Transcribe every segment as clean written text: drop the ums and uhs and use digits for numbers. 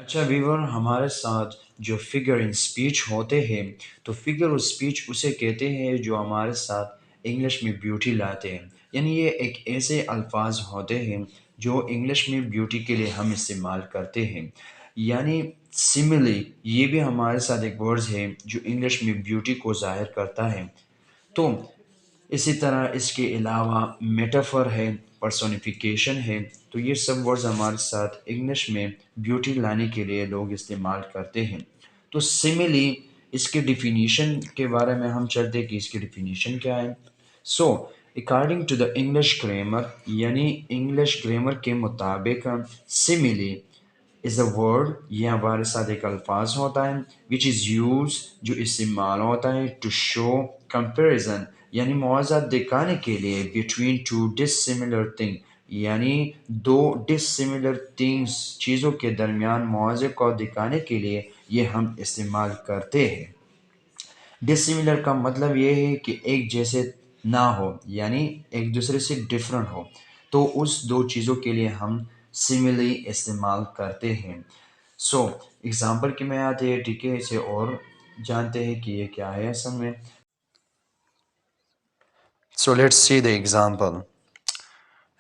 اچھا ویور، ہمارے ساتھ جو فگر ان اسپیچ ہوتے ہیں تو فگر اور اسپیچ اسے کہتے ہیں جو ہمارے ساتھ انگلش میں بیوٹی لاتے ہیں. یعنی یہ ایک ایسے الفاظ ہوتے ہیں جو انگلش میں بیوٹی کے لیے ہم استعمال کرتے ہیں. یعنی سملی یہ بھی ہمارے ساتھ ایک ورڈز ہے جو انگلش میں بیوٹی کو ظاہر کرتا ہے. تو اسی طرح اس کے علاوہ میٹافر ہے، پرسونیفیکیشن ہے. تو یہ سب ورڈز ہمارے ساتھ انگلش میں بیوٹی لانے کے لیے لوگ استعمال کرتے ہیں. تو سملی اس کے ڈیفینیشن کے بارے میں ہم چلتے کہ اس کی ڈیفینیشن کیا ہے. So according to the English grammar, یعنی انگلش گرامر کے مطابق سملی از اے ورڈ، یہ ہمارے ساتھ ایک الفاظ ہوتا ہے وچ از یوز، جو استعمال ہوتا ہے ٹو شو کمپیریزن، یعنی موازنہ دکھانے کے لیے بٹوین ٹو ڈسملر تھنگ، یعنی دو ڈسملر تھنگس چیزوں کے درمیان موازنے کو دکھانے کے لیے یہ ہم استعمال کرتے ہیں. ڈسملر کا مطلب یہ ہے کہ ایک جیسے نہ ہو، یعنی ایک دوسرے سے ڈفرنٹ ہو. تو اس دو چیزوں کے لیے ہم سملی استعمال کرتے ہیں. سو اگزامپل کی میں آتے ہیں، ٹھیک ہے، اسے اور جانتے ہیں کہ یہ کیا ہے اصل میں. So let's see the example.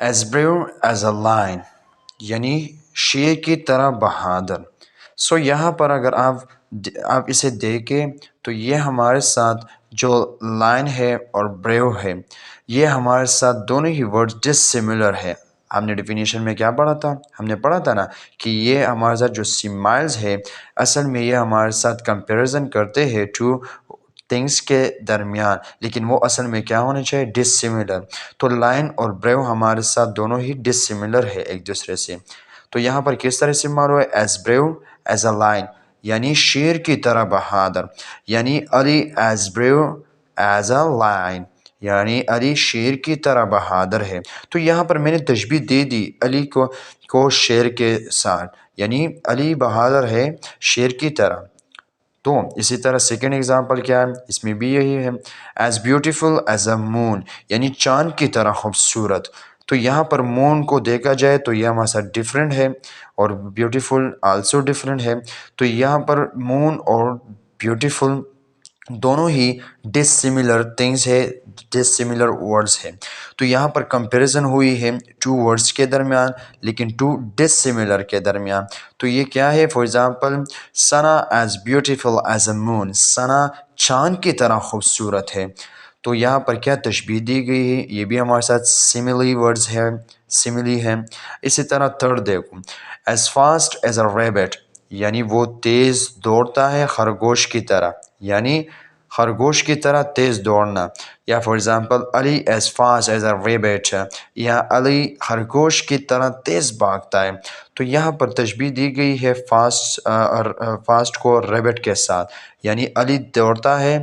As brave as a lion، یعنی شیر کی طرح بہادر. سو یہاں پر اگر آپ اسے دیکھیں تو یہ ہمارے ساتھ جو لائن ہے اور بریو ہے، یہ ہمارے ساتھ دونوں ہی ورڈ ڈس سملر ہے. ہم نے ڈیفینیشن میں کیا پڑھا تھا؟ ہم نے پڑھا تھا نا کہ یہ ہمارے ساتھ جو سمائلز ہے اصل میں یہ ہمارے ساتھ کمپیریزن کرتے ہیں ٹو تھنگس کے درمیان، لیکن وہ اصل میں کیا ہونا چاہیے؟ ڈس سملر. تو لائن اور بریو ہمارے ساتھ دونوں ہی ڈس سملر ہے ایک دوسرے سے. تو یہاں پر کس طرح استعمال ہوا ہے؟ As brave as a lion, یعنی شیر کی طرح بہادر. یعنی Ali as brave as a lion, یعنی علی شیر کی طرح بہادر ہے. تو یہاں پر میں نے تشبیہ دے دی علی کو شیر کے ساتھ، یعنی علی بہادر ہے شیر کی طرح. تو اسی طرح سیکنڈ ایگزامپل کیا ہے؟ اس میں بھی یہی ہے، ایز بیوٹیفل ایز اے مون، یعنی چاند کی طرح خوبصورت. تو یہاں پر مون کو دیکھا جائے تو یہ ہمارے ساتھ ڈفرینٹ ہے اور بیوٹیفل آلسو ڈفرینٹ ہے. تو یہاں پر مون اور بیوٹیفل دونوں ہی ڈس سملر تھنگس ہے، ڈس سملر ورڈز ہیں. تو یہاں پر کمپیریزن ہوئی ہے ٹو ورڈز کے درمیان، لیکن ٹو ڈس سملر کے درمیان. تو یہ کیا ہے؟ For example Sana as beautiful as a moon, Sana چاند کی طرح خوبصورت ہے. تو یہاں پر کیا تشبیہ دی گئی ہے؟ یہ بھی ہمارے ساتھ سملی ورڈز ہے، سملی ہے. اسی طرح تھرڈ دیکھو، as fast as a rabbit, یعنی وہ تیز دوڑتا ہے خرگوش کی طرح، یعنی خرگوش کی طرح تیز دوڑنا. یا for example Ali as fast as a rabbit, یا علی خرگوش کی طرح تیز بھاگتا ہے. تو یہاں پر تشبیہ دی گئی ہے فاسٹ کو ریبٹ کے ساتھ، یعنی علی دوڑتا ہے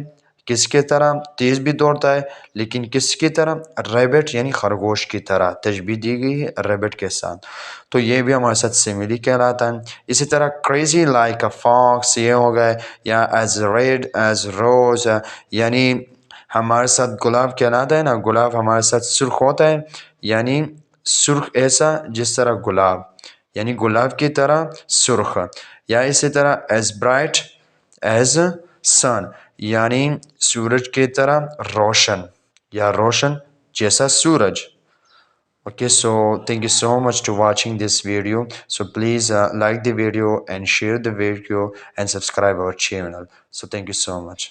کس کی طرح؟ تیز بھی دوڑتا ہے، لیکن کس کی طرح؟ ریبٹ یعنی خرگوش کی طرح. تشبیہ دی گئی ہے ریبٹ کے ساتھ. تو یہ بھی ہمارے ساتھ سملی کہلاتا ہے. اسی طرح کریزی لائک اے فاکس، یہ ہو گئے. یا ایز ریڈ ایز روز، یعنی ہمارے ساتھ گلاب کہلاتا ہے نا، گلاب ہمارے ساتھ سرخ ہوتا ہے، یعنی سرخ ایسا جس طرح گلاب، یعنی گلاب کی طرح سرخ. یا اسی طرح ایز برائٹ ایز سن، یعنی سورج کی طرح روشن، یا روشن جیسا سورج. Okay, so thank you so much to watching this video. So please like the video and share the video and subscribe our channel. So thank you so much.